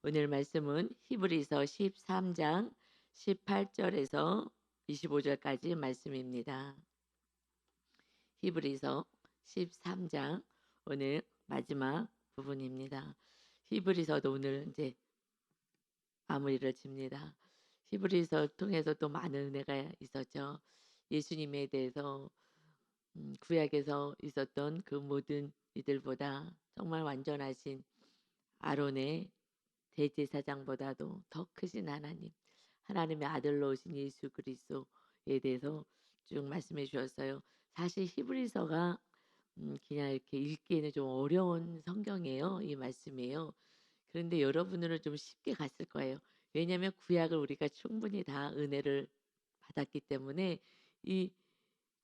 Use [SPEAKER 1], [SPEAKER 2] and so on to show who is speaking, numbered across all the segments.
[SPEAKER 1] 오늘 말씀은 히브리서 13장 18절에서 25절까지 말씀입니다. 히브리서 13장 오늘 마지막 부분입니다. 히브리서도 오늘 이제 마무리를 집니다. 히브리서 통해서 또 많은 은혜가 있었죠. 예수님에 대해서 구약에서 있었던 그 모든 이들보다 정말 완전하신 아론의 대제사장보다도 더 크신 하나님, 하나님의 아들로 오신 예수 그리스도에 대해서 쭉 말씀해 주셨어요. 사실 히브리서가 그냥 이렇게 읽기에는 좀 어려운 성경이에요. 이 말씀이에요. 그런데 여러분들은 좀 쉽게 갔을 거예요. 왜냐하면 구약을 우리가 충분히 다 은혜를 받았기 때문에 이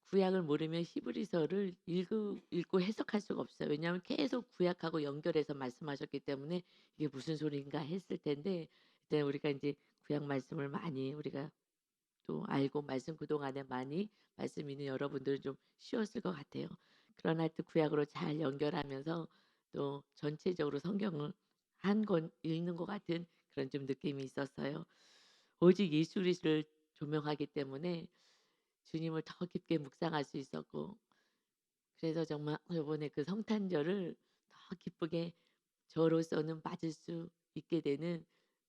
[SPEAKER 1] 구약을 모르면 히브리서를 읽고 해석할 수가 없어요. 왜냐하면 계속 구약하고 연결해서 말씀하셨기 때문에 이게 무슨 소리인가 했을 텐데 이제 우리가 이제 구약 말씀을 많이 우리가 또 알고 말씀 그동안에 많이 말씀 있는 여러분들은 좀 쉬웠을 것 같아요. 그러나 또 구약으로 잘 연결하면서 또 전체적으로 성경을 한 권 읽는 것 같은 그런 좀 느낌이 있었어요. 오직 예수 그리스도를 조명하기 때문에 주님을 더 깊게 묵상할 수 있었고 그래서 정말 요번에 그 성탄절을 더 기쁘게 저로서는 맞을 수 있게 되는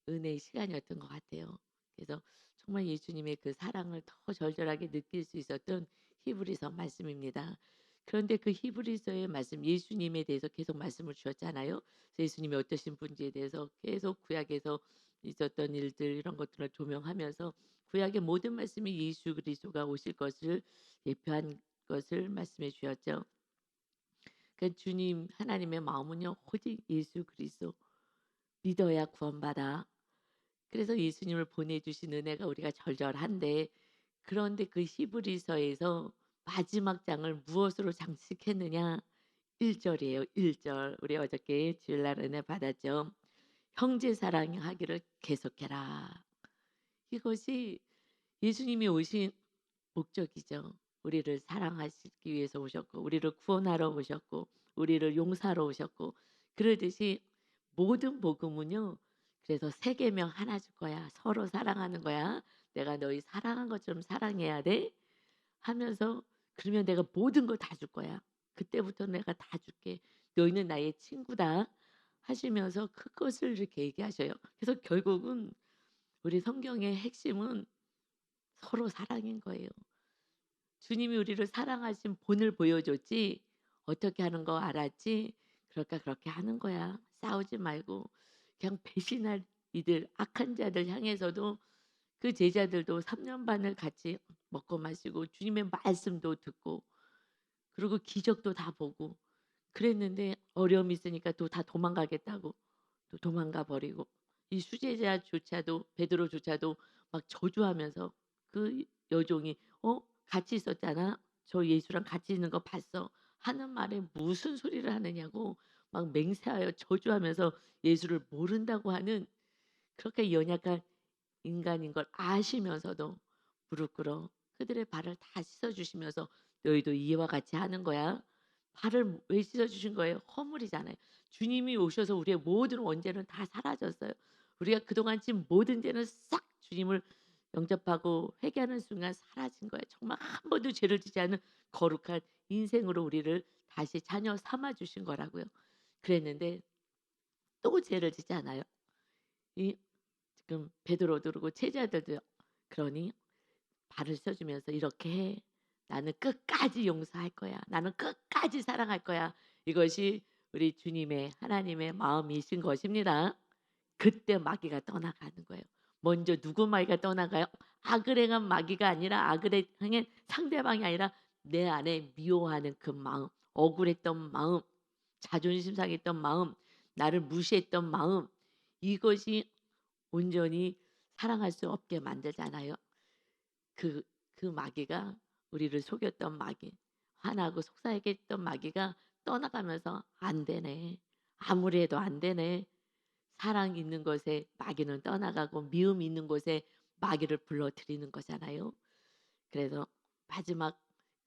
[SPEAKER 1] 은혜의 시간이었던 것 같아요. 그래서 정말 예수님의 그 사랑을 더 절절하게 느낄 수 있었던 히브리서 말씀입니다. 그런데 그 히브리서의 말씀, 예수님에 대해서 계속 말씀을 주셨잖아요. 그래서 예수님이 어떠신 분지에 대해서 계속 구약에서 있었던 일들 이런 것들을 조명하면서 구약의 모든 말씀이 예수 그리스도가 오실 것을 예표한 것을 말씀해 주셨죠. 그 주님 하나님의 마음은요 오직 예수 그리스도 믿어야 구원받아. 그래서 예수님을 보내주신 은혜가 우리가 절절한데 그런데 그 히브리서에서 마지막 장을 무엇으로 장식했느냐? 1절이에요. 1절. 우리 어저께 주일날 은혜 받았죠. 형제 사랑하기를 계속해라. 이것이 예수님이 오신 목적이죠. 우리를 사랑하시기 위해서 오셨고 우리를 구원하러 오셨고 우리를 용서하러 오셨고 그러듯이 모든 복음은요. 그래서 세 계명 하나 줄 거야. 서로 사랑하는 거야. 내가 너희 사랑한 것처럼 사랑해야 돼. 하면서 그러면 내가 모든 걸 다 줄 거야. 그때부터 내가 다 줄게. 너희는 나의 친구다. 하시면서 그것을 이렇게 얘기하셔요. 그래서 결국은 우리 성경의 핵심은 서로 사랑인 거예요. 주님이 우리를 사랑하신 본을 보여줬지 어떻게 하는 거 알았지 그러니까 그렇게 하는 거야. 싸우지 말고 그냥 배신할 이들 악한 자들 향해서도 그 제자들도 3년 반을 같이 먹고 마시고 주님의 말씀도 듣고 그리고 기적도 다 보고 그랬는데 어려움이 있으니까 또 다 도망가겠다고 또 도망가 버리고 이 수제자조차도 베드로조차도 막 저주하면서 그 여종이 같이 있었잖아. 저 예수랑 같이 있는 거 봤어. 하는 말에 무슨 소리를 하느냐고 막 맹세하여 저주하면서 예수를 모른다고 하는 그렇게 연약한 인간인 걸 아시면서도 무릎 꿇어 그들의 발을 다 씻어 주시면서 너희도 이와 같이 하는 거야. 발을 왜 씻어 주신 거예요? 허물이잖아요. 주님이 오셔서 우리의 모든 원죄는 다 사라졌어요. 우리가 그동안 진 모든 죄는 싹 주님을 영접하고 회개하는 순간 사라진 거예요. 정말 한 번도 죄를 지지 않은 거룩한 인생으로 우리를 다시 자녀 삼아 주신 거라고요. 그랬는데 또 죄를 짓잖아요. 이 지금 베드로도 그러고 제자들도요. 그러니 발을 써 주면서 "이렇게 해. 나는 끝까지 용서할 거야. 나는 끝까지 사랑할 거야." 이것이 우리 주님의 하나님의 마음이신 것입니다. 그때 마귀가 떠나가는 거예요. 먼저 누구 마귀가 떠나가요? 악을 행한 마귀가 아니라 악을 행한 상대방이 아니라 내 안에 미워하는 그 마음, 억울했던 마음, 자존심 상했던 마음, 나를 무시했던 마음 이것이 온전히 사랑할 수 없게 만들잖아요. 그 그 마귀가 우리를 속였던 마귀, 화나고 속상하게 했던 마귀가 떠나가면서 '안 되네. 아무리 해도 안 되네.' 사랑 있는 곳에 마귀는 떠나가고 미움 있는 곳에 마귀를 불러들이는 거잖아요. 그래서 마지막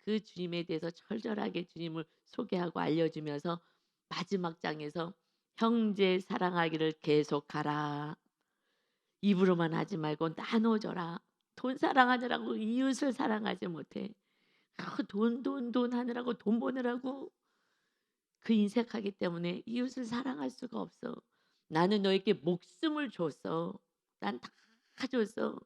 [SPEAKER 1] 그 주님에 대해서 절절하게 주님을 소개하고 알려주면서 마지막 장에서 형제 사랑하기를 계속하라. 입으로만 하지 말고 나눠 줘라. 돈 사랑하느라고 이웃을 사랑하지 못해. 돈, 돈, 돈 하느라고 돈 버느라고 그 인색하기 때문에 이웃을 사랑할 수가 없어. 나는 너에게 목숨을 줬어. 난 다 줬어.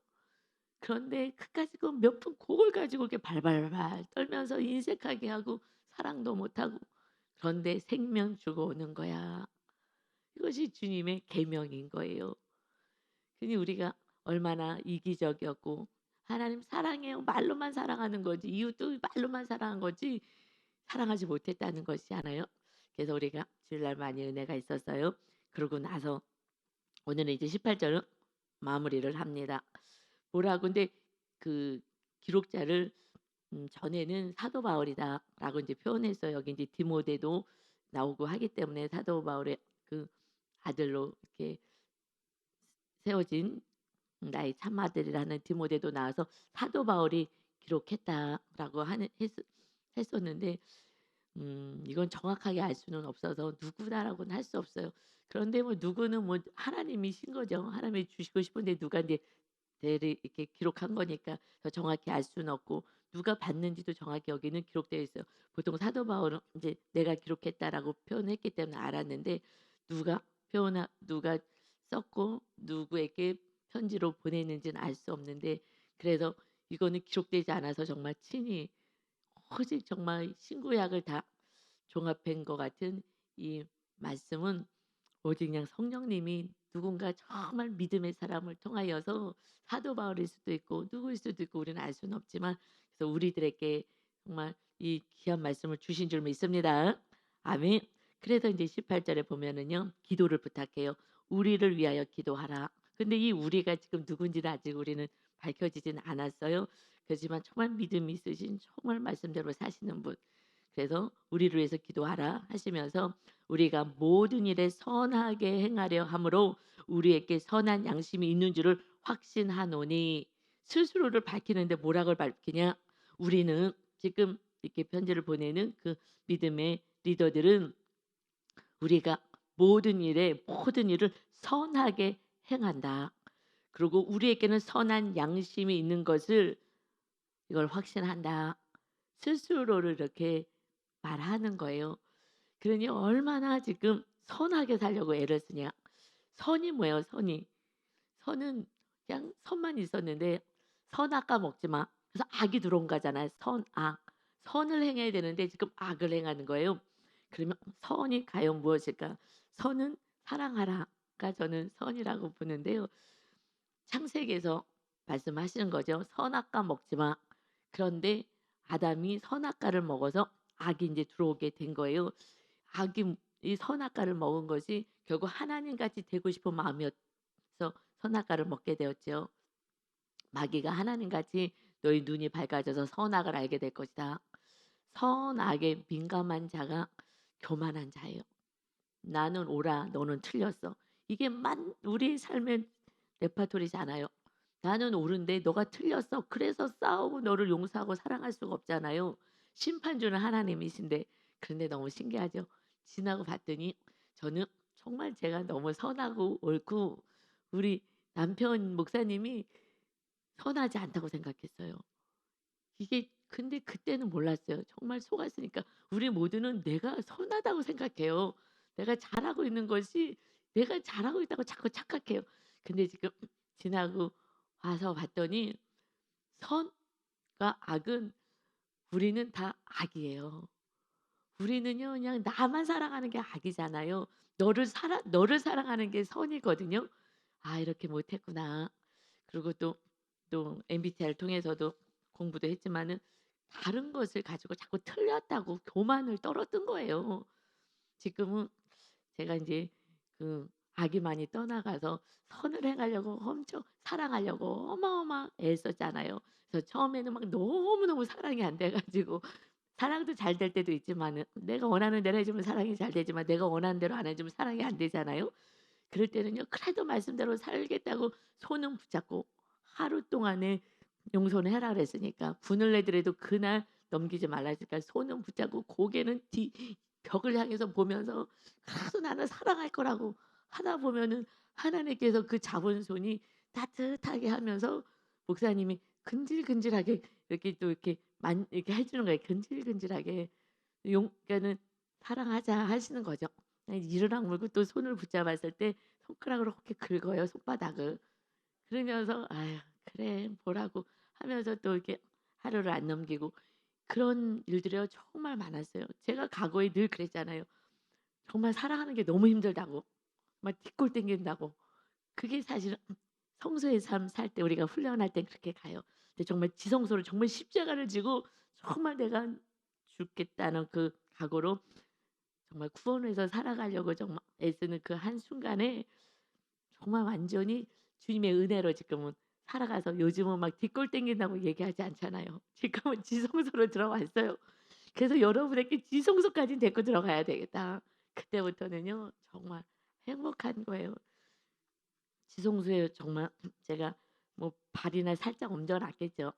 [SPEAKER 1] 그런데 그까짓 거 몇 푼 그걸 가지고 이렇게 발발발 떨면서 인색하게 하고 사랑도 못하고 그런데 생명 주고 오는 거야. 이것이 주님의 계명인 거예요. 그니 우리가 얼마나 이기적이었고 하나님 사랑해요. 말로만 사랑하는 거지. 이웃도 말로만 사랑한 거지 사랑하지 못했다는 것이잖아요. 그래서 우리가 주일날 많이 은혜가 있었어요. 그러고 나서 오늘은 이제 18절은 마무리를 합니다. 뭐라고 근데 그 기록자를 전에는 사도 바울이다라고 이제 표현해서 여기 이제 디모데도 나오고 하기 때문에 사도 바울의 그 아들로 이렇게 세워진 나의 참아들이라는 디모데도 나와서 사도 바울이 기록했다라고 했었는데 이건 정확하게 알 수는 없어서 누구다라고는 할 수 없어요. 그런데 뭐 누구는 뭐 하나님이신 거죠. 하나님이 주시고 싶은데 누가 이제 대를 이렇게 기록한 거니까 더 정확히 알 수는 없고 누가 받는지도 정확히 여기는 기록되어 있어요. 보통 사도 바울은 이제 내가 기록했다라고 표현했기 때문에 알았는데 누가 누가 썼고 누구에게 편지로 보냈는지는 알 수 없는데 그래서 이거는 기록되지 않아서 정말 친히 오직 정말 신구약을 다 종합한 것 같은 이 말씀은 오직 그냥 성령님이 누군가 정말 믿음의 사람을 통하여서 사도 바울일 수도 있고 누구일 수도 있고 우리는 알 수는 없지만 그래서 우리들에게 정말 이 귀한 말씀을 주신 줄 믿습니다. 아멘. 그래서 이제 18절에 보면은요. 기도를 부탁해요. 우리를 위하여 기도하라. 근데 이 우리가 지금 누군지는 아직 우리는 밝혀지진 않았어요. 그렇지만 정말 믿음이 있으신 정말 말씀대로 사시는 분. 그래서 우리를 위해서 기도하라 하시면서 우리가 모든 일에 선하게 행하려 함으로 우리에게 선한 양심이 있는 줄을 확신하노니 스스로를 밝히는데 뭐라고 밝히냐? 우리는 지금 이렇게 편지를 보내는 그 믿음의 리더들은 우리가 모든 일을 선하게 행한다. 그리고 우리에게는 선한 양심이 있는 것을 이걸 확신한다. 스스로를 이렇게 말하는 거예요. 그러니 얼마나 지금 선하게 살려고 애를 쓰냐. 선이 뭐예요? 선이. 선은 그냥 선만 있었는데 선악과 먹지 마. 그래서 악이 들어온 거잖아요. 선악. 선을 행해야 되는데 지금 악을 행하는 거예요. 그러면 선이 과연 무엇일까? 선은 사랑하라가 저는 선이라고 보는데요. 창세기에서 말씀하시는 거죠. 선악과 먹지 마. 그런데 아담이 선악과를 먹어서 악이 이제 들어오게 된 거예요. 악이 이 선악과를 먹은 것이 결국 하나님 같이 되고 싶은 마음이어서 선악과를 먹게 되었죠. 마귀가 하나님 같이 너희 눈이 밝아져서 선악을 알게 될 것이다. 선악에 민감한 자가 교만한 자예요. 나는 옳아, 너는 틀렸어. 이게 우리 삶의 레파토리잖아요. 나는 옳은데 너가 틀렸어. 그래서 싸우고 너를 용서하고 사랑할 수가 없잖아요. 심판주는 하나님이신데. 그런데 너무 신기하죠. 지나고 봤더니 저는 정말 제가 너무 선하고 옳고 우리 남편 목사님이 선하지 않다고 생각했어요. 이게 근데 그때는 몰랐어요. 정말 속았으니까 우리 모두는 내가 선하다고 생각해요. 내가 잘하고 있는 것이 내가 잘하고 있다고 자꾸 착각해요. 근데 지금 지나고 와서 봤더니 선과 악은 우리는 다 악이에요. 우리는요 그냥 나만 사랑하는 게 악이잖아요. 너를 사랑하는 게 선이거든요. 아 이렇게 못했구나. 그리고 또 MBTI를 통해서도 공부도 했지만은 다른 것을 가지고 자꾸 틀렸다고 교만을 떨었던 거예요. 지금은 제가 이제 그 악이 많이 떠나가서 선을 행하려고 엄청 사랑하려고 어마어마 애썼잖아요. 그래서 처음에는 막 너무너무 사랑이 안 돼 가지고 사랑도 잘 될 때도 있지만은 내가 원하는 대로 해 주면 사랑이 잘 되지만 내가 원하는 대로 안 해 주면 사랑이 안 되잖아요. 그럴 때는요. 그래도 말씀대로 살겠다고 손은 붙잡고 하루 동안에 용서는 해라 그랬으니까 분을 내더라도 그날 넘기지 말라 했으니까 손은 붙잡고 고개는 벽을 향해서 보면서 계속 나는 사랑할 거라고 하다 보면은 하나님께서 그 잡은 손이 따뜻하게 하면서 목사님이 근질근질하게 이렇게 또 이렇게 이렇게 해 주는 거예요. 근질근질하게. 그러니까는 "사랑하자." 하시는 거죠. 이를 악물고 또 손을 붙잡았을 때 손가락으로 이렇게 긁어요, 손바닥을. 그러면서 '아유 그래 보라고.' 하면서 또 이렇게 하루를 안 넘기고 그런 일들이요 정말 많았어요. 제가 과거에 늘 그랬잖아요. 정말 사랑하는 게 너무 힘들다고. 막 뒷골 당긴다고. 그게 사실은 성소의 삶 살 때 우리가 훈련할 땐 그렇게 가요. 근데 정말 지성소로 정말 십자가를 지고 정말 내가 죽겠다는 그 각오로 정말 구원을 해서 살아가려고 정말 애쓰는 그 한순간에 정말 완전히 주님의 은혜로 지금은 살아가서 요즘은 막 뒷골 당긴다고 얘기하지 않잖아요. 지금은 지성소로 들어왔어요. 그래서 여러분에게 지성소까지 데리고 들어가야 되겠다. 그때부터는요 정말 행복한 거예요. 지성소에 정말 제가 뭐 발이나 살짝 옮겨 놨겠죠.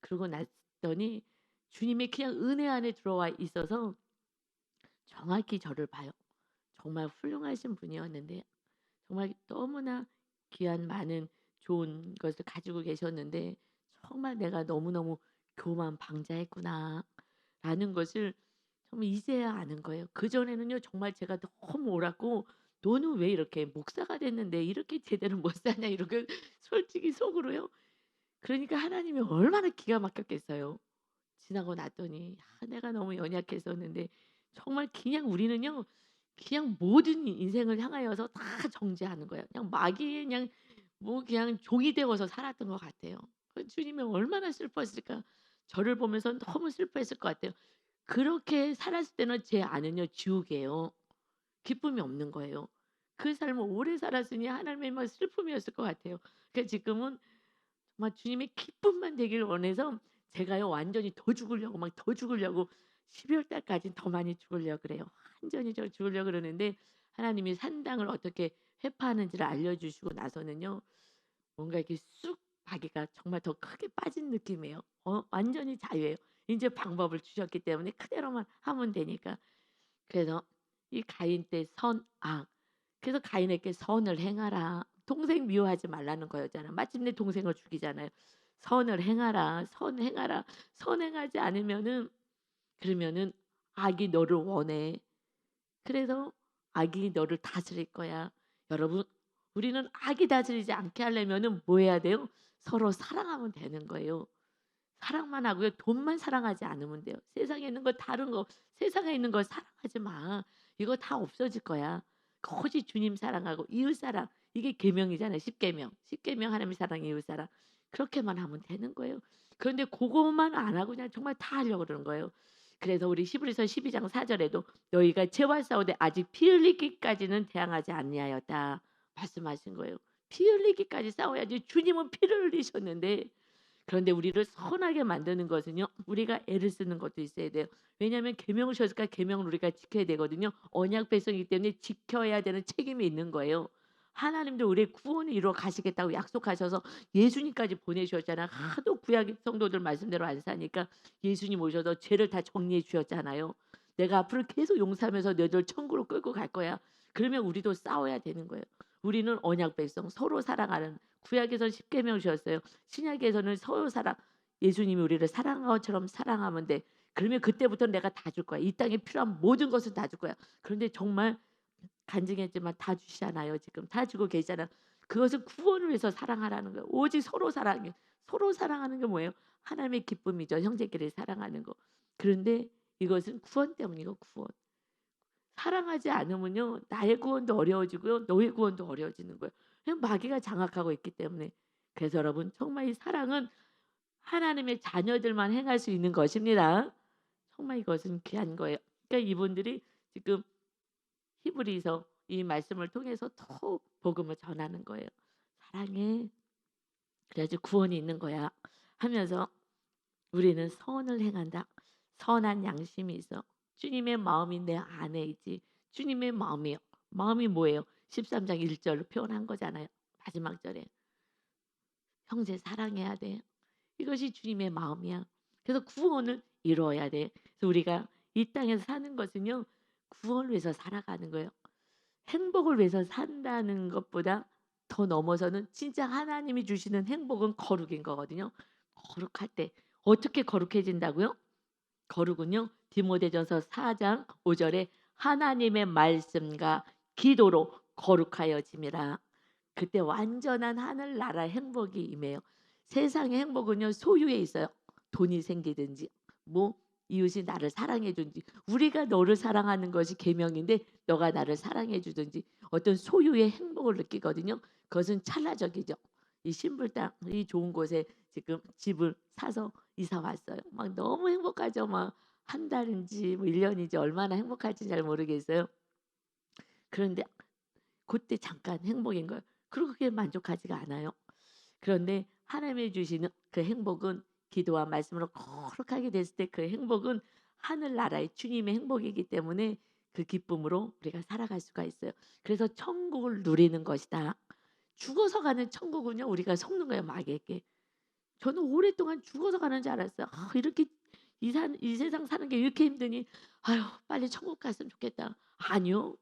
[SPEAKER 1] 그러고 났더니 주님이 그냥 은혜 안에 들어와 있어서 정확히 저를 봐요. 정말 훌륭하신 분이었는데 정말 너무나 귀한 많은 좋은 것을 가지고 계셨는데 정말 '내가 너무너무 교만방자했구나.'라는 것을 정말 이제야 아는 거예요. 그전에는요 정말 제가 너무 옳았고 '너는 왜 이렇게 목사가 됐는데 이렇게 제대로 못 사냐.' 이렇게 솔직히 속으로요. 그러니까 하나님이 얼마나 기가 막혔겠어요. 지나고 났더니 내가 너무 연약했었는데 정말 그냥 우리는요. 그냥 모든 인생을 향하여서 다 정죄하는 거예요. 그냥 마귀의 그냥 뭐 그냥 종이 되어서 살았던 것 같아요. 주님이 얼마나 슬펐을까. 저를 보면서 너무 슬퍼했을 것 같아요. 그렇게 살았을 때는 제 안은요 지옥이에요. 기쁨이 없는 거예요. 그 삶을 오래 살았으니 하나님의 막 슬픔이었을 것 같아요. 그러니까 지금은 정말 주님의 기쁨만 되길 원해서 제가요 완전히 더 죽으려고 막 더 죽으려고 12월 달까지 더 많이 죽으려고 그래요. 완전히 저 죽으려고 그러는데 하나님이 산당을 어떻게 회파하는지를 알려주시고 나서는요. 뭔가 이렇게 쑥 바기가 정말 더 크게 빠진 느낌이에요. 완전히 자유예요. 인제 방법을 주셨기 때문에 그대로만 하면 되니까. 그래서 이 가인 때 선악 그래서 가인에게 선을 행하라. 동생 미워하지 말라는 거였잖아요. 마침내 동생을 죽이잖아요. 선을 행하라. 선 행하라. 선 행하지 않으면은 그러면은 악이 너를 원해. 그래서 악이 너를 다스릴 거야. 여러분 우리는 악이 다스리지 않게 하려면은 뭐 해야 돼요? 서로 사랑하면 되는 거예요. 사랑만 하고요. 돈만 사랑하지 않으면 돼요. 세상에 있는 거 다른 거 세상에 있는 걸 사랑하지 마. 이거 다 없어질 거야. 오직 주님 사랑하고 이웃 사랑 이게 계명이잖아요. 십계명. 십계명 하나님 사랑 이웃 사랑. 그렇게만 하면 되는 거예요. 그런데 그것만 안 하고 그냥 정말 다 하려고 그러는 거예요. 그래서 우리 히브리서 12장 4절에도 너희가 죄와 싸우되 아직 피 흘리기까지는 대항하지 아니하였다 말씀하신 거예요. 피 흘리기까지 싸워야지 주님은 피를 흘리셨는데 그런데 우리를 선하게 만드는 것은요. 우리가 애를 쓰는 것도 있어야 돼요. 왜냐하면 계명을 주셨으니까 계명을 우리가 지켜야 되거든요. 언약 백성이기 때문에 지켜야 되는 책임이 있는 거예요. 하나님도 우리의 구원을 이루어 가시겠다고 약속하셔서 예수님까지 보내주셨잖아요. 하도 구약 성도들 말씀대로 안 사니까 예수님 오셔서 죄를 다 정리해 주셨잖아요. 내가 앞으로 계속 용서하면서 너희들 천국으로 끌고 갈 거야. 그러면 우리도 싸워야 되는 거예요. 우리는 언약 백성 서로 사랑하는 구약에서는 십계명 주셨어요. 신약에서는 서로 사랑 예수님이 우리를 사랑한 것처럼 사랑하면 돼. 그러면 그때부터 내가 다 줄 거야. 이 땅에 필요한 모든 것을 다 줄 거야. 그런데 정말 간증했지만 다 주시잖아요. 지금 다 주고 계시잖아요. 그것은 구원을 위해서 사랑하라는 거예요. 오직 서로 사랑해. 서로 사랑하는 게 뭐예요? 하나님의 기쁨이죠. 형제끼리 사랑하는 거. 그런데 이것은 구원 때문이고 구원. 사랑하지 않으면요. 나의 구원도 어려워지고요. 너의 구원도 어려워지는 거예요. 그냥 마귀가 장악하고 있기 때문에. 그래서 여러분 정말 이 사랑은 하나님의 자녀들만 행할 수 있는 것입니다. 정말 이것은 귀한 거예요. 그러니까 이분들이 지금 히브리서 이 말씀을 통해서 더 복음을 전하는 거예요. 사랑해. 그래야지 구원이 있는 거야. 하면서 우리는 선을 행한다. 선한 양심이 있어. 주님의 마음이 내 안에 있지. 주님의 마음이요. 마음이 뭐예요? 13장 1절로 표현한 거잖아요. 마지막 절에. 형제 사랑해야 돼. 이것이 주님의 마음이야. 그래서 구원을 이루어야 돼. 그래서 우리가 이 땅에서 사는 것은요. 구원을 위해서 살아가는 거예요. 행복을 위해서 산다는 것보다 더 넘어서는 진짜 하나님이 주시는 행복은 거룩인 거거든요. 거룩할 때 어떻게 거룩해진다고요? 거룩은요. 디모데전서 4장 5 절에 하나님의 말씀과 기도로 거룩하여짐이라. 그때 완전한 하늘나라 행복이 임해요. 세상의 행복은요. 소유에 있어요. 돈이 생기든지 뭐 이웃이 나를 사랑해 주든지 우리가 너를 사랑하는 것이 계명인데 너가 나를 사랑해 주든지 어떤 소유의 행복을 느끼거든요. 그것은 찰나적이죠. 이 신불 땅 이 좋은 곳에 지금 집을 사서 이사 왔어요. 막 너무 행복하죠. 막 한 달인지 뭐 1 년인지 얼마나 행복할지 잘 모르겠어요. 그런데 그때 잠깐 행복인 거예요. 그리고 그게 만족하지가 않아요. 그런데 하나님이 주시는 그 행복은 기도와 말씀으로 거룩하게 됐을 때 그 행복은 하늘나라의 주님의 행복이기 때문에 그 기쁨으로 우리가 살아갈 수가 있어요. 그래서 천국을 누리는 것이다. 죽어서 가는 천국은요. 우리가 속는 거예요 마귀에게. 저는 오랫동안 죽어서 가는 줄 알았어요. 이렇게 이 세상 사는 게 이렇게 힘드니 아유 빨리 천국 갔으면 좋겠다. 아니요.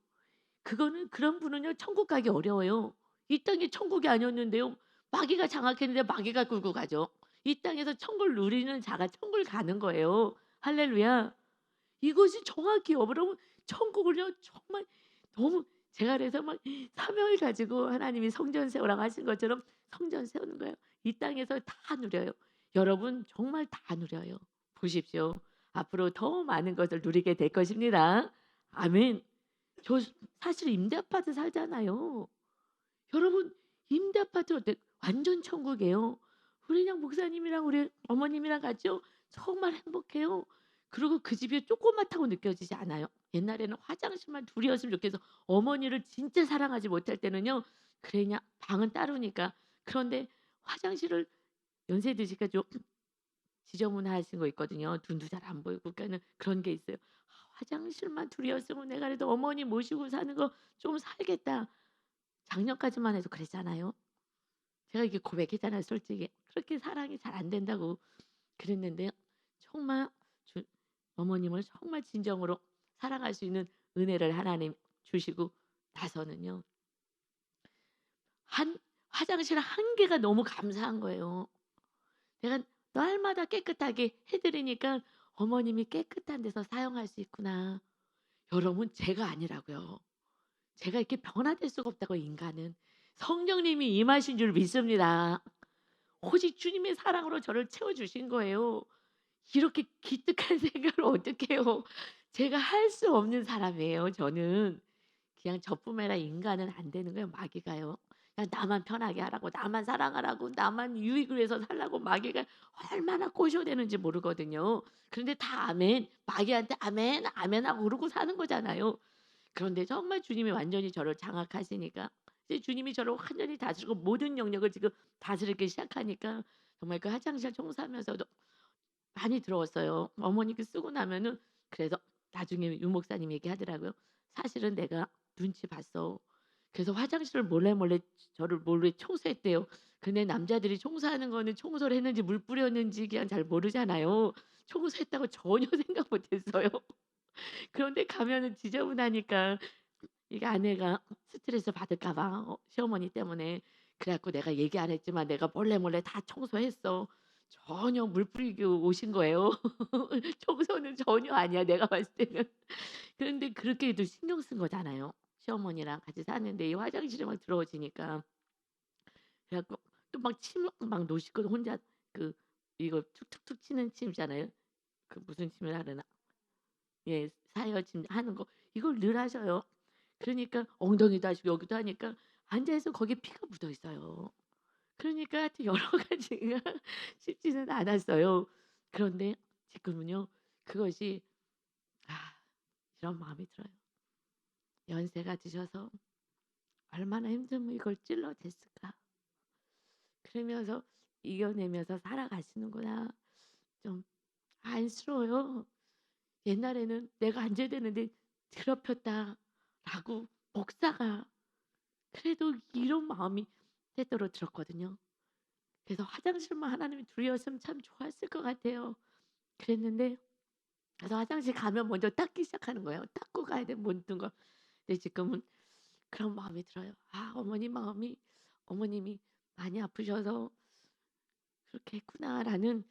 [SPEAKER 1] 그거는 그런 분은요 천국 가기 어려워요. 이 땅이 천국이 아니었는데요. 마귀가 장악했는데 마귀가 끌고 가죠. 이 땅에서 천국을 누리는 자가 천국을 가는 거예요. 할렐루야. 이것이 정확히 여러분 천국을요 정말 너무 제가 그래서 막 사명을 가지고 하나님이 성전 세우라고 하신 것처럼 성전 세우는 거예요. 이 땅에서 다 누려요. 여러분 정말 다 누려요. 보십시오. 앞으로 더 많은 것을 누리게 될 것입니다. 아멘. 저 사실 임대 아파트 살잖아요. 여러분 임대 아파트 어때 완전 천국이에요. 우리 그냥 목사님이랑 우리 어머님이랑 같이요. 정말 행복해요. 그리고 그 집이 조그맣다고 느껴지지 않아요. 옛날에는 화장실만 둘이었으면 좋겠어. 어머니를 진짜 사랑하지 못할 때는요. 그냥 방은 따로니까. 그런데 화장실을 연세 드시니까 좀 지저분하신 거 있거든요. 눈도 잘 안 보이고 그러니까는 그런 게 있어요. '화장실만 둘이었으면 내가 그래도 어머니 모시고 사는 거 좀 살겠다.' 작년까지만 해도 그랬잖아요. 제가 이게 고백했잖아요 솔직히. 그렇게 사랑이 잘 안 된다고 그랬는데요. 정말 주 어머님을 정말 진정으로 사랑할 수 있는 은혜를 하나님 주시고 나서는요. 한 화장실 한 개가 너무 감사한 거예요. 내가 날마다 깨끗하게 해 드리니까 '어머님이 깨끗한 데서 사용할 수 있구나.' 여러분 제가 아니라고요. 제가 이렇게 변화될 수가 없다고 인간은. 성령님이 임하신 줄 믿습니다. 오직 주님의 사랑으로 저를 채워 주신 거예요. 이렇게 기특한 생각을 어떻게 해요. 제가 할 수 없는 사람이에요 저는. 그냥 저뿐만 아니라 인간은 안 되는 거예요 마귀가요. 그냥 나만 편하게 하라고 나만 사랑하라고 나만 유익을 위해서 살라고 마귀가 얼마나 꼬셔대는지 모르거든요. 그런데 다 아멘. 마귀한테 아멘, 아멘 하고 그러고 사는 거잖아요. 그런데 정말 주님이 완전히 저를 장악하시니까 이제 주님이 저를 완전히 다스리고 모든 영역을 지금 다스리기 시작하니까 정말 그 화장실 청소하면서도 많이 들어왔어요. 어머니께 쓰고 나면은 그래서 나중에 유 목사님 얘기하더라고요. "사실은 내가 눈치 봤어." 그래서 화장실을 몰래 저를 몰래 청소했대요. 근데 남자들이 청소하는 거는 청소를 했는지 물 뿌렸는지 그냥 잘 모르잖아요. 청소했다고 전혀 생각 못 했어요. 그런데 가면은 지저분하니까 이게 아내가 스트레스 받을까 봐 시어머니 때문에. 그래 갖고 "내가 얘기 안 했지만 내가 몰래 다 청소했어." 전혀 물 뿌리고 오신 거예요. 청소는 전혀 아니야 내가 봤을 때는. 그런데 그렇게도 신경 쓴 거잖아요. 시어머니랑 같이 사는데 이 화장실에 막 더러워지니까. 그래 갖고 또 막 침 막 놓으시고 혼자 그 이거 툭툭툭 치는 침 있잖아요. 그 무슨 침을 하려나. 예. 사여진 하는 거 이걸 늘 하셔요. 그러니까 엉덩이도 하시고 여기도 하니까 앉아서 거기에 피가 묻어 있어요. 그러니까 하여튼 여러 가지가 쉽지는 않았어요. 그런데 지금은요. 그것이 아 이런 마음이 들어요. 연세가 드셔서 '얼마나 힘들면 이걸 찔러댔을까.' 그러면서 이겨내면서 살아가시는구나. 좀 안쓰러워요. 옛날에는 '내가 앉아야 되는데 더럽혔다.'라고 목사가 그래도 이런 마음이 때때로 들었거든요. 그래서 화장실만 하나님이 둘이었으면 참 좋았을 것 같아요. 그랬는데 그래서 화장실 가면 먼저 닦기 시작하는 거예요. 닦고 가야 돼 모든 걸. 근데 지금은 그런 마음이 들어요. 아 어머니 마음이 어머님이 많이 아프셔서 그렇게 했구나라는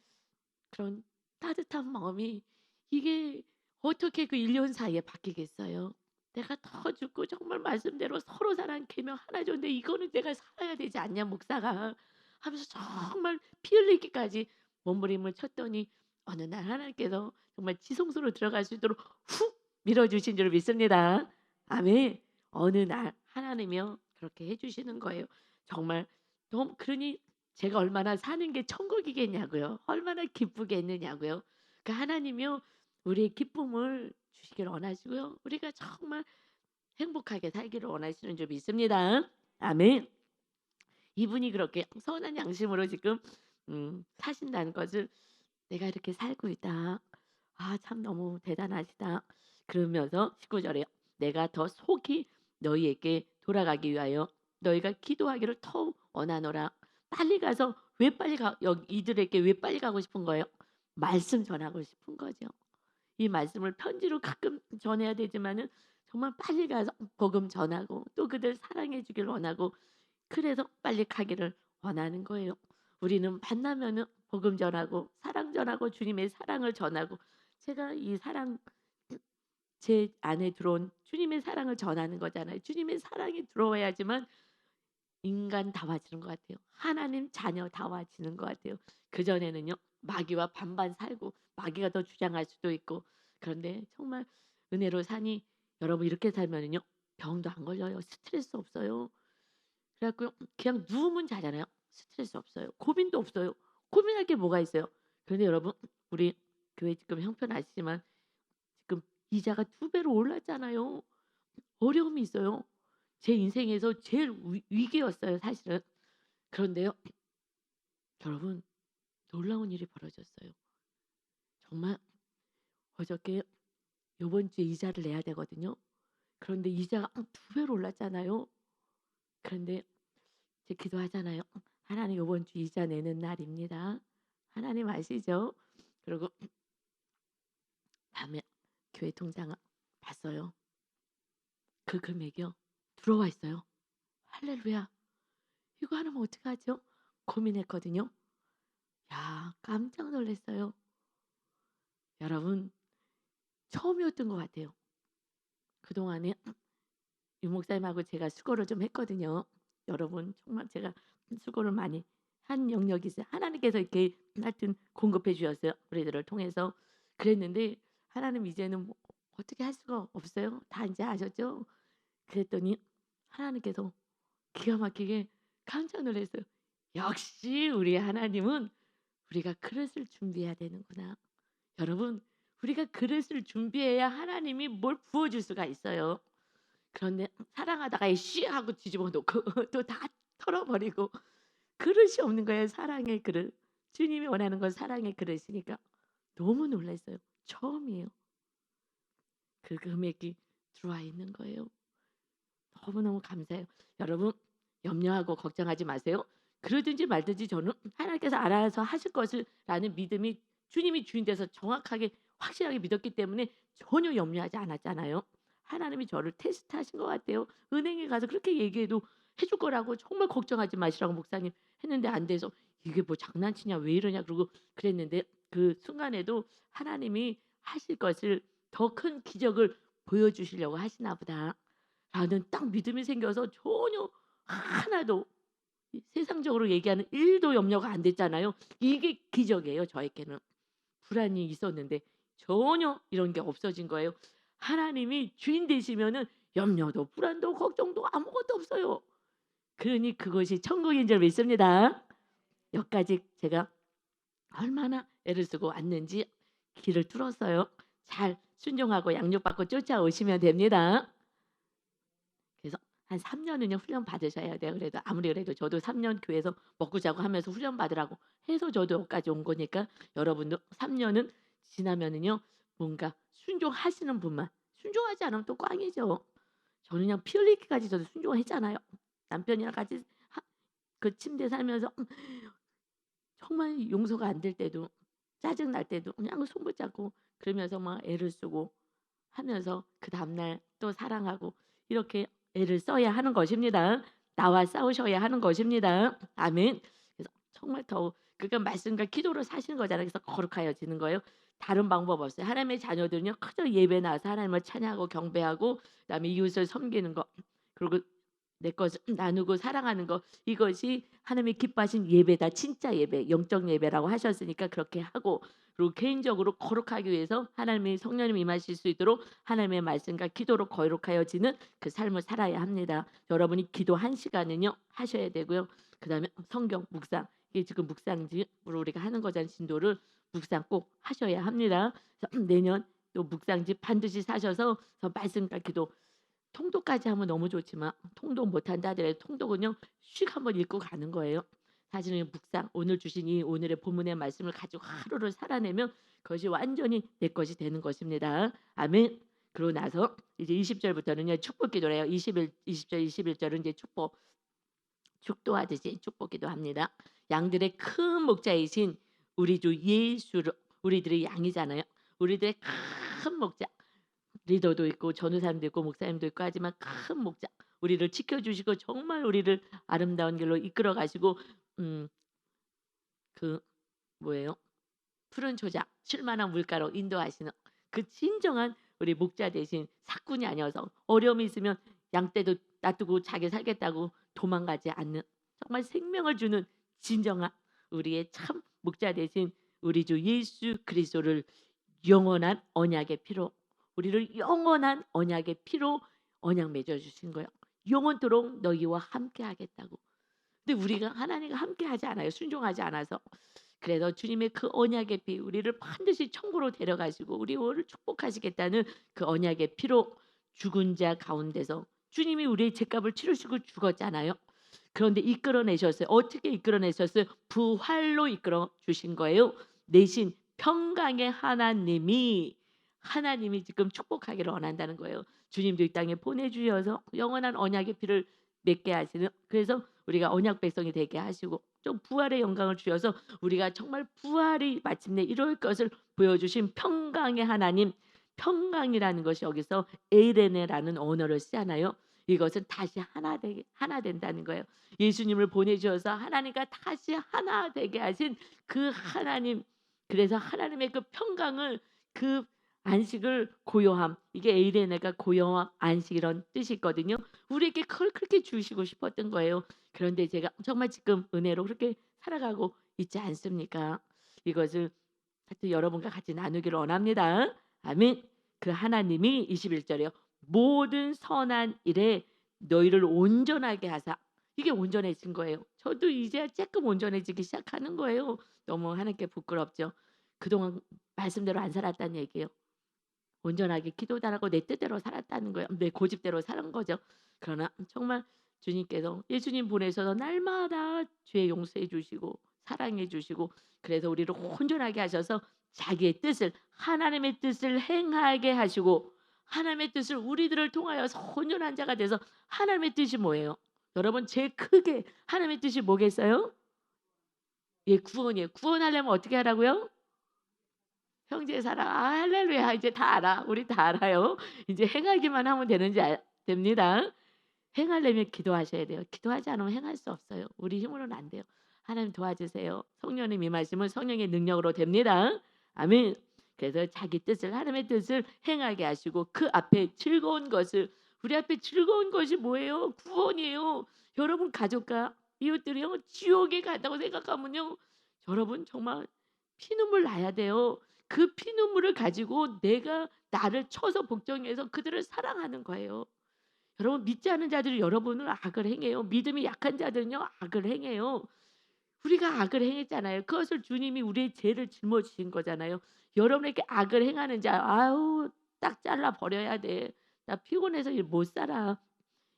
[SPEAKER 1] 그런 따뜻한 마음이 이게 어떻게 그 1년 사이에 바뀌겠어요. 내가 더 죽고 정말 말씀대로 서로 사랑 계명 하나 줬는데 이거는 내가 살아야 되지 않냐 목사가 하면서 정말 피 흘리기까지 몸부림을 쳤더니 어느 날 하나님께서 정말 지성소로 들어갈 수 있도록 훅 밀어주신 줄 믿습니다. 아멘. 어느 날 하나님이요 그렇게 해주시는 거예요. 정말 너무 그러니 제가 얼마나 사는 게 천국이겠냐고요. 얼마나 기쁘겠느냐고요. 그 하나님이요 우리의 기쁨을 주시기를 원하시고요. 우리가 정말 행복하게 살기를 원하시는 줄 믿습니다. 아멘. 이분이 그렇게 선한 양심으로 지금 사신다는 것을 내가 이렇게 살고 있다. 아 참 너무 대단하시다. 그러면서 19절에요. 내가 더 속히 너희에게 돌아가기 위하여 너희가 기도하기를 더욱 원하노라. 빨리 가서 왜 빨리 가 여기 이들에게 왜 빨리 가고 싶은 거예요? 말씀 전하고 싶은 거죠. 이 말씀을 편지로 가끔 전해야 되지만은 정말 빨리 가서 복음 전하고 또 그들 사랑해 주길 원하고 그래서 빨리 가기를 원하는 거예요. 우리는 만나면은 복음 전하고 사랑 전하고 주님의 사랑을 전하고 제가 이 사랑 제 안에 들어온 주님의 사랑을 전하는 거잖아요. 주님의 사랑이 들어와야지만 인간다워지는 것 같아요. 하나님 자녀다워지는 것 같아요. 그전에는요. 마귀와 반반 살고 마귀가 더 주장할 수도 있고 그런데 정말 은혜로 사니 여러분 이렇게 살면은요. 병도 안 걸려요. 스트레스 없어요. 그래 갖고 그냥 누우면 자잖아요. 스트레스 없어요. 고민도 없어요. 고민할 게 뭐가 있어요. 그런데 여러분 우리 교회 지금 형편 아시지만 지금 이자가 2배로 올랐잖아요. 어려움이 있어요. 제 인생에서 제일 위기였어요 사실은. 그런데요. 여러분 놀라운 일이 벌어졌어요. 정말 어저께 요번 주에 이자를 내야 되거든요. 그런데 이자가 2배로 올랐잖아요. 그런데 이제 기도하잖아요. 하나님 요번 주 이자 내는 날입니다. 하나님 아시죠? 그리고 다음에 교회 통장을 봤어요. 그 금액이요. 들어와 있어요. 할렐루야. 이거 하면 어떡하죠? 고민했거든요. 야 깜짝 놀랐어요. 여러분 처음이었던 것 같아요. 그동안에 유 목사님하고 제가 수고를 좀 했거든요. 여러분 정말 제가 수고를 많이 한 영역이 있어요. 하나님께서 이렇게 하여튼 공급해 주셨어요. 우리들을 통해서. 그랬는데 하나님 이제는 뭐 어떻게 할 수가 없어요. 다 인제 아셨죠? 그랬더니 하나님께서 기가 막히게 깜짝 놀랐어요. '역시 우리 하나님은 우리가 그릇을 준비해야 되는구나.' 여러분 우리가 그릇을 준비해야 하나님이 뭘 부어 줄 수가 있어요. 그런데 사랑하다가 씨 하고 뒤집어 놓고 또 다 털어 버리고 그릇이 없는 거예요, 사랑의 그릇. 주님이 원하는 건 사랑의 그릇이니까 너무 놀랐어요. 처음이에요. 그 금액이 들어와 있는 거예요. 너무너무 감사해요. 여러분 염려하고 걱정하지 마세요. 그러든지 말든지 저는 하나님께서 알아서 하실 것을 라는 믿음이 주님이 주인 돼서 정확하게 확실하게 믿었기 때문에 전혀 염려하지 않았잖아요. 하나님이 저를 테스트하신 것 같아요. 은행에 가서 그렇게 얘기해도 해줄 거라고 정말 걱정하지 마시라고 목사님 했는데 안 돼서 '이게 뭐 장난치냐 왜 이러냐.' 그러고 그랬는데 그 순간에도 하나님이 하실 것을 더 큰 기적을 보여주시려고 하시나 보다. 라는 딱 믿음이 생겨서 전혀 하나도 이 세상적으로 얘기하는 1도 염려가 안 됐잖아요. 이게 기적이에요 저에게는. 불안이 있었는데 전혀 이런 게 없어진 거예요. 하나님이 주인 되시면은 염려도 불안도 걱정도 아무것도 없어요. 그러니 그것이 천국인 줄 믿습니다. 여기까지 제가 얼마나 애를 쓰고 왔는지 길을 뚫었어요. 잘 순종하고 양육받고 쫓아오시면 됩니다. 그래서 한 3 년은요 훈련 받으셔야 돼요. 그래도 아무리 그래도 저도 3년 교회에서 먹고 자고 하면서 훈련 받으라고 해서 저도 여기까지 온 거니까 여러분도 3 년은 지나면은요 뭔가 순종하시는 분만 순종하지 않으면 또 꽝이죠. 저는 그냥 피 흘리기까지 저도 순종했잖아요. 남편이랑 같이 그 침대 살면서 정말 용서가 안 될 때도 짜증 날 때도 그냥 손 붙잡고 그러면서 막 애를 쓰고 하면서 그 다음날 또 사랑하고 이렇게 애를 써야 하는 것입니다. 나와 싸우셔야 하는 것입니다. 아멘. 그래서 정말 더 그러니까 말씀과 기도로 사시는 거잖아요. 그래서 거룩하여지는 거예요. 다른 방법 없어요. 하나님의 자녀들은요. 그저 예배 나와서 하나님을 찬양하고 경배하고 그다음에 이웃을 섬기는 거 그리고 내 것을 나누고 사랑하는 거 이것이 하나님이 기뻐하신 예배다. 진짜 예배, 영적 예배라고 하셨으니까 그렇게 하고 그리고 개인적으로 거룩하기 위해서 하나님의 성령님이 임하실 수 있도록 하나님의 말씀과 기도로 거룩하여지는 그 삶을 살아야 합니다. 여러분이 기도 1시간은요 하셔야 되고요. 그다음에 성경 묵상 이게 지금 묵상집으로 우리가 하는 거잖아요. 진도를 묵상 꼭 하셔야 합니다. 그래서 내년 또 묵상집 반드시 사셔서 말씀과 기도 통독까지 하면 너무 좋지만 통독 못한다 하더라도 통독은요 씩 한번 읽고 가는 거예요. 사실은 묵상 오늘 주신 이 오늘의 본문의 말씀을 가지고 하루를 살아내면 그것이 완전히 내 것이 되는 것입니다. 아멘. 그러고 나서 이제 20절부터는요 축복 기도를 해요. 20절 21절은 이제 축도하듯이 축복 기도합니다. 양들의 큰 목자이신 우리 주 예수로 우리들의 양이잖아요. 우리들의 큰 목자 리더도 있고 전도사님도 있고 목사님도 있고 하지만 큰 목자 우리를 지켜주시고 정말 우리를 아름다운 길로 이끌어 가시고 그 뭐예요? 푸른 초장 쉴만한 물가로 인도하시는 그 진정한 우리 목자 대신 사꾼이 아니어서 어려움이 있으면 양떼도 놔두고 자기 살겠다고 도망가지 않는 정말 생명을 주는 진정한 우리의 참 목자 대신 우리 주 예수 그리스도를 영원한 언약의 피로 우리를 영원한 언약의 피로 언약 맺어 주신 거예요. 영원토록 너희와 함께 하겠다고. 근데 우리가 하나님과 함께 하지 않아요. 순종하지 않아서. 그래서 주님의 그 언약의 피 우리를 반드시 천국으로 데려가시고 우리를 축복하시겠다는 그 언약의 피로 죽은 자 가운데서 주님이 우리의 죄값을 치르시고 죽었잖아요. 그런데 이끌어내셨어요. 어떻게 이끌어내셨어요? 부활로 이끌어 주신 거예요. 내신 평강의 하나님이 지금 축복하기를 원한다는 거예요. 주님도 이 땅에 보내주셔서 영원한 언약의 피를 맺게 하시는 그래서 우리가 언약 백성이 되게 하시고 좀 부활의 영광을 주셔서 우리가 정말 부활이 마침내 이룰 것을 보여주신 평강의 하나님 평강이라는 것이 여기서 에이레네라는 언어를 쓰잖아요. 이것은 다시 하나 된다는 거예요. 예수님을 보내주셔서 하나님과 다시 하나 되게 하신 그 하나님 그래서 하나님의 그 평강을 그 안식을 고요함 이게 에이레네가 고요함 안식 이런 뜻이 있거든요. 우리에게 그걸 그렇게 주시고 싶었던 거예요. 그런데 제가 정말 지금 은혜로 그렇게 살아가고 있지 않습니까? 이것을 하여튼 여러분과 같이 나누기를 원합니다. 아멘. 그 하나님이 21절에요. 모든 선한 일에 너희를 온전하게 하사 이게 온전해진 거예요. 저도 이제 조금 온전해지기 시작하는 거예요. 너무 하나님께 부끄럽죠. 그동안 말씀대로 안 살았다는 얘기예요. 온전하게 기도도 안 하고 내 뜻대로 살았다는 거예요. 내 고집대로 사는 거죠. 그러나 정말 주님께서 예수님 보내셔서 날마다 죄 용서해 주시고 사랑해 주시고 그래서 우리를 온전하게 하셔서 자기의 뜻을 하나님의 뜻을 행하게 하시고 하나님의 뜻을 우리들을 통하여서 온전한 자가 돼서 하나님의 뜻이 뭐예요? 여러분 제일 크게 하나님의 뜻이 뭐겠어요? 예, 구원이에요. 구원하려면 어떻게 하라고요? 형제 사랑. 아 할렐루야. 이제 다 알아. 우리 다 알아요. 이제 행하기만 하면 되는지 됩니다. 행하려면 기도하셔야 돼요. 기도하지 않으면 행할 수 없어요. 우리 힘으로는 안 돼요. 하나님 도와주세요. 성령님 임하시면 성령의 능력으로 됩니다. 아멘. 그래서 자기 뜻을 하나님의 뜻을 행하게 하시고 그 앞에 즐거운 것을 우리 앞에 즐거운 것이 뭐예요? 구원이에요. 여러분 가족과 이웃들이요 지옥에 간다고 생각하면요 여러분 정말 피눈물 나야 돼요. 그 피눈물을 가지고 내가 나를 쳐서 복종해서 그들을 사랑하는 거예요. 여러분 믿지 않는 자들이 여러분을 악을 행해요. 믿음이 약한 자들은요 악을 행해요. 우리가 악을 행했잖아요. 그것을 주님이 우리의 죄를 짊어지신 거잖아요. 여러분에게 악을 행하는 자 아우 딱 잘라 버려야 돼. 나 피곤해서 못 살아.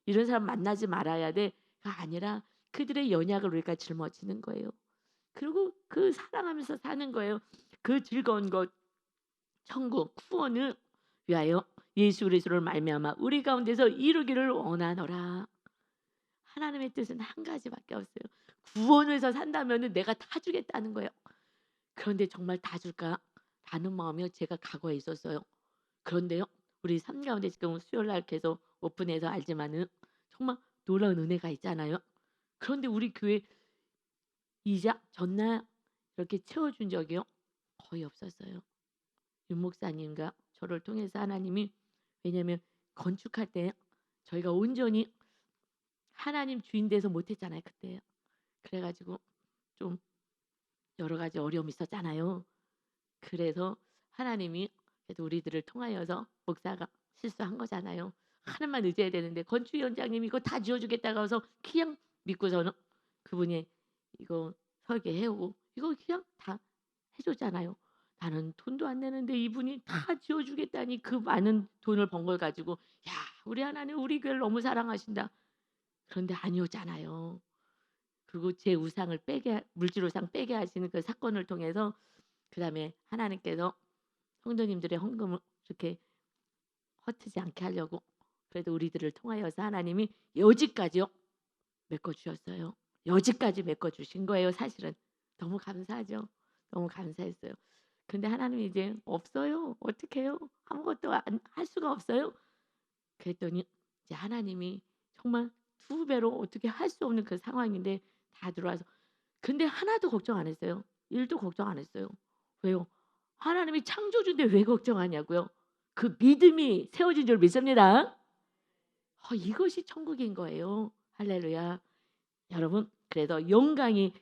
[SPEAKER 1] 이런 사람 만나지 말아야 돼가 아니라 그들의 연약을 우리가 짊어지는 거예요. 그리고 그 사랑하면서 사는 거예요. 그 즐거운 것 천국 구원을 위하여 예수 그리스도를 말미암아 우리 가운데서 이루기를 원하노라. 하나님의 뜻은 한 가지밖에 없어요. 구원을 해서 산다면은 내가 다 주겠다는 거예요. 그런데 정말 다 줄까? 다는 마음이요. 제가 과거에 있었어요. 그런데요. 우리 삶 가운데 지금 수요일 날 계속 오픈해서 알지만은 정말 놀라운 은혜가 있잖아요. 그런데 우리 교회 이자 전날 이렇게 채워준 적이요. 거의 없었어요. 윤 목사님과 저를 통해서 하나님이 왜냐면 건축할 때 저희가 온전히 하나님 주인 돼서 못했잖아요 그때. 그래가지고 좀 여러 가지 어려움이 있었잖아요. 그래서 하나님이 그래도 우리들을 통하여서 목사가 실수한 거잖아요. 하나님만 의지해야 되는데 건축위원장님이 이거 다 지어주겠다고 해서 그냥 믿고서는 그분이 이거 설계 해오고 이거 그냥 다 해줬잖아요. 나는 돈도 안 내는데 이분이 다 지어주겠다니 그 많은 돈을 번 걸 가지고 야 우리 하나님 우리 교회를 너무 사랑하신다. 그런데 아니었잖아요. 그리고 제 우상을 빼게 물질 우상 빼게 하시는 그 사건을 통해서 그다음에 하나님께서 성도님들의 헌금을 이렇게 헛되지 않게 하려고 그래도 우리들을 통하여서 하나님이 여지까지요 메꿔 주셨어요. 여지까지 메꿔 주신 거예요. 사실은 너무 감사하죠. 너무 감사했어요. 근데 하나님이 이제 없어요. 어떡해요? 아무것도 할 수가 없어요. 그랬더니 이제 하나님이 정말 두 배로 어떻게 할 수 없는 그 상황인데 다 들어와서 근데 하나도 걱정 안 했어요. 일도 걱정 안 했어요. 왜요? 하나님이 창조주인데 왜 걱정하냐고요. 그 믿음이 세워진 줄 믿습니다. 이것이 천국인 거예요. 할렐루야. 여러분 그래서 영광이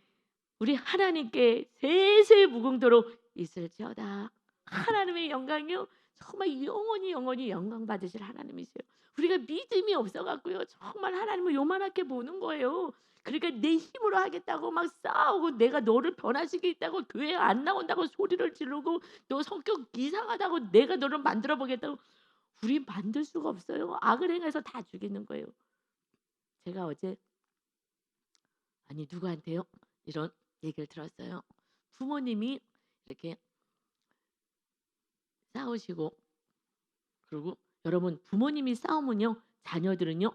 [SPEAKER 1] 우리 하나님께 세세 무궁토록 있을지어다. 하나님의 영광이요 정말 영원히 영원히 영광 받으실 하나님이세요. 우리가 믿음이 없어갖고요 정말 하나님을 요만하게 보는 거예요. 그러니까 내 힘으로 하겠다고 막 싸우고 내가 너를 변화시키겠다고 교회 안 나온다고 소리를 지르고 너 성격 이상하다고 내가 너를 만들어 보겠다고 우리 만들 수가 없어요. 악을 행해서 다 죽이는 거예요. 제가 어제 아니 누구한테요? 이런 얘기를 들었어요. 부모님이 이렇게 싸우시고 그리고 여러분 부모님이 싸우면요 자녀들은요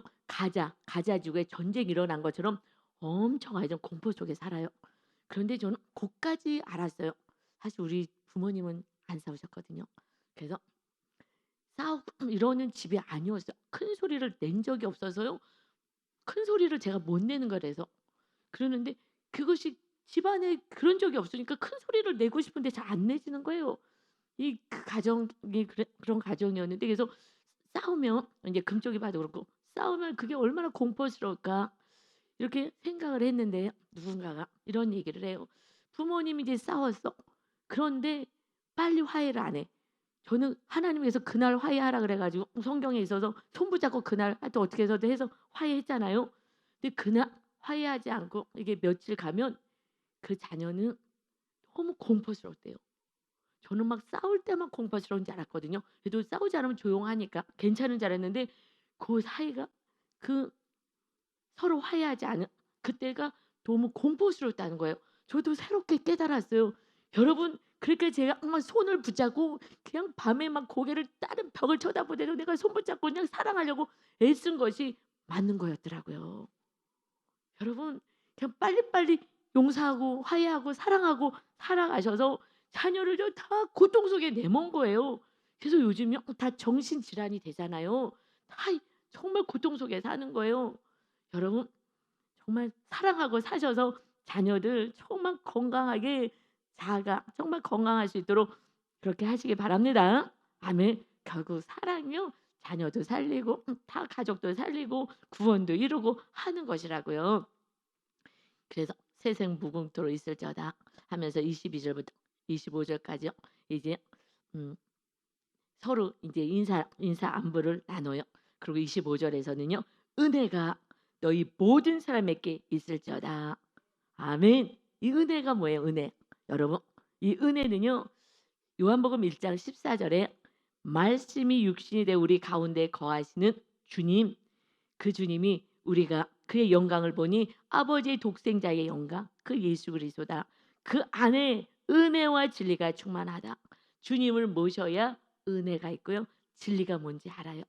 [SPEAKER 1] 가자지구에 전쟁이 일어난 것처럼 엄청 아이들 공포 속에 살아요. 그런데 저는 그까지 알았어요. 사실 우리 부모님은 안 싸우셨거든요. 그래서 싸우고 이러는 집이 아니었어요. 큰 소리를 낸 적이 없어서요. 큰 소리를 제가 못 내는 거라서 그러는데 그것이 집안에 그런 적이 없으니까 큰 소리를 내고 싶은데 잘 안 내지는 거예요. 이 그 가정이 그런 가정이었는데 그래서 싸우면 이제 금쪽이 봐도 그렇고 싸우면 그게 얼마나 공포스러울까 이렇게 생각을 했는데 누군가가 이런 얘기를 해요. 부모님이 이제 싸웠어. 그런데 빨리 화해를 안 해. 저는 하나님께서 그날 화해하라 그래 가지고 성경에 있어서 손 붙잡고 그날 하여튼 어떻게 해서든 해서 화해했잖아요. 근데 그날 화해하지 않고 이게 며칠 가면 그 자녀는 너무 공포스럽대요. 저는 막 싸울 때만 공포스러운 줄 알았거든요. 그래도 싸우지 않으면 조용하니까 괜찮은 줄 알았는데 그 사이가 그 서로 화해하지 않은 그때가 너무 공포스럽다는 거예요. 저도 새롭게 깨달았어요. 여러분 그러니까 제가 막 손을 붙잡고 그냥 밤에 막 고개를 다른 벽을 쳐다보대도 내가 손 붙잡고 그냥 사랑하려고 애쓴 것이 맞는 거였더라고요. 여러분 그냥 빨리빨리 용서하고 화해하고 사랑하고 살아가셔서 자녀를 다 고통 속에 내몬 거예요. 그래서 요즘요 다 정신질환이 되잖아요. 다 정말 고통 속에 사는 거예요. 여러분 정말 사랑하고 사셔서 자녀들 정말 건강하게 자가 정말 건강할 수 있도록 그렇게 하시기 바랍니다. 아멘. 결국 사랑이요 자녀도 살리고 다 가족도 살리고 구원도 이루고 하는 것이라고요. 그래서 세생 무궁토록 있을지어다 하면서 22절부터 25절까지요. 이제 음, 서로 이제 인사 안부를 나눠요. 그리고 25절에서는요. 은혜가 너희 모든 사람에게 있을지어다. 아멘. 이 은혜가 뭐예요? 은혜. 여러분, 이 은혜는요. 요한복음 1장 14절에 말씀이 육신이 되어 우리 가운데 거하시는 주님, 그 주님이 우리가 그의 영광을 보니 아버지의 독생자의 영광, 그 예수 그리스도다. 그 안에 은혜와 진리가 충만하다. 주님을 모셔야 은혜가 있고요. 진리가 뭔지 알아요.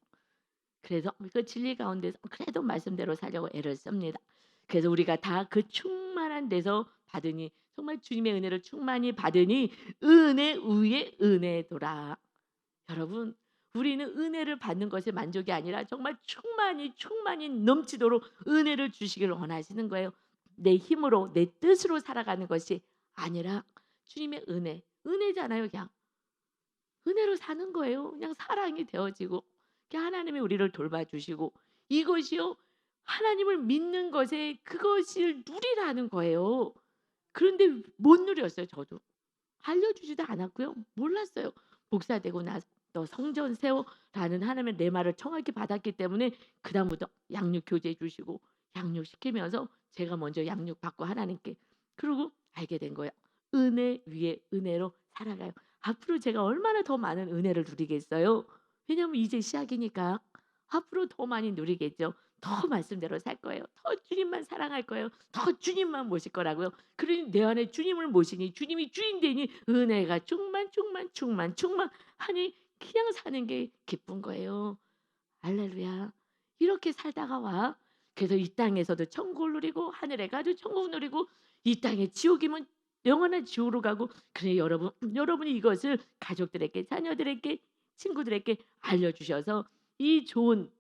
[SPEAKER 1] 그래서 그 진리 가운데서 그래도 말씀대로 살려고 애를 씁니다. 그래서 우리가 다 그 충만한 데서 받으니 정말 주님의 은혜를 충만히 받으니 은혜 위에 은혜더라. 여러분, 우리는 은혜를 받는 것에 만족이 아니라 정말 충만히 충만히 넘치도록 은혜를 주시기를 원하시는 거예요. 내 힘으로 내 뜻으로 살아가는 것이 아니라 주님의 은혜잖아요. 그냥 은혜로 사는 거예요. 그냥 사랑이 되어지고 그냥 하나님이 우리를 돌봐주시고 이것이요 하나님을 믿는 것에 그것을 누리라는 거예요. 그런데 못 누렸어요. 저도 알려주지도 않았고요. 몰랐어요. 목사 되고 나서 "너 성전 세워"라는 하나님의 내 말을 정확히 받았기 때문에 그다음부터 양육 교제해 주시고 양육시키면서 제가 먼저 양육받고 하나님께 그러고 알게 된 거예요. 은혜 위에 은혜로 살아가요. 앞으로 제가 얼마나 더 많은 은혜를 누리겠어요. 왜냐하면 이제 시작이니까. 앞으로 더 많이 누리겠죠. 더 말씀대로 살 거예요. 더 주님만 사랑할 거예요. 더 주님만 모실 거라고요. 그러니 내 안에 주님을 모시니 주님이 주인 되니 은혜가 충만하니 그냥 사는 게 기쁜 거예요. 할렐루야. 이렇게 살다가 와. 그래서 이 땅에서도 천국을 누리고 하늘에 가도 천국 누리고 이 땅에 지옥이면 영원한 지옥으로 가고 그래 여러분이 이것을 가족들에게 자녀들에게 친구들에게 알려주셔서 이 좋은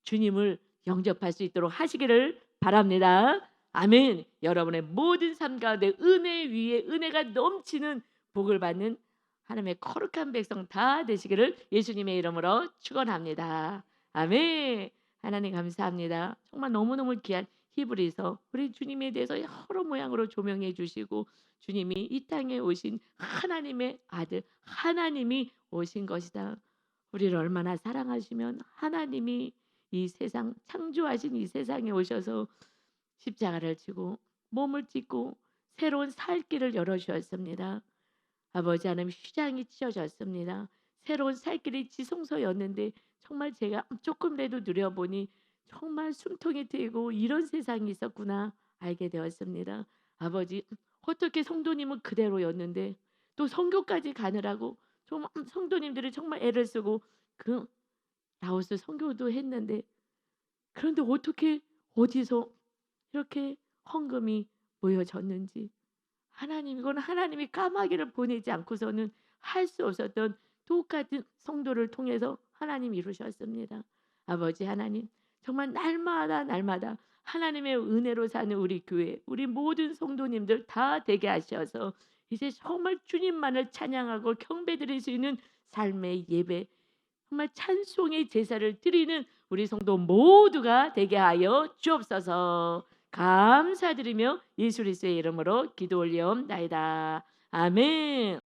[SPEAKER 1] 주님을 영접할 수 있도록 하시기를 바랍니다. 아멘. 여러분의 모든 삶 가운데 은혜 위에 은혜가 넘치는 복을 받는 하나님의 거룩한 백성 다 되시기를 예수님의 이름으로 축원합니다. 아멘. 하나님 감사합니다. 정말 너무너무 귀한 히브리서 우리 주님에 대해서 여러 모양으로 조명해 주시고 주님이 이 땅에 오신 하나님의 아들 하나님이 오신 것이다. 우리를 얼마나 사랑하시면 하나님이 이 세상 창조하신 이 세상에 오셔서 십자가를 지고 몸을 찢고 새로운 살 길을 열어 주셨습니다. 아버지 하나님 휘장이 찢어졌습니다. 새로운 살 길이 지성소였는데 정말 제가 조금이라도 누려보니 정말 숨통이 트이고 이런 세상이 있었구나 알게 되었습니다. 아버지 어떻게 성도님은 그대로였는데 또 선교까지 가느라고 정말 성도님들이 정말 애를 쓰고 그 라오스 선교도 했는데 그런데 어떻게 어디서 이렇게 헌금이 모여졌는지 하나님 이건 하나님이 까마귀를 보내지 않고서는 할 수 없었던 똑같은 성도를 통해서 하나님 이루셨습니다. 아버지 하나님 정말 날마다 하나님의 은혜로 사는 우리 교회 우리 모든 성도님들 다 되게 하셔서 이제 정말 주님만을 찬양하고 경배드릴 수 있는 삶의 예배 정말 찬송의 제사를 드리는 우리 성도 모두가 되게 하여 주옵소서. 감사드리며 예수 그리스도의 이름으로 기도 올리옵나이다. 아멘.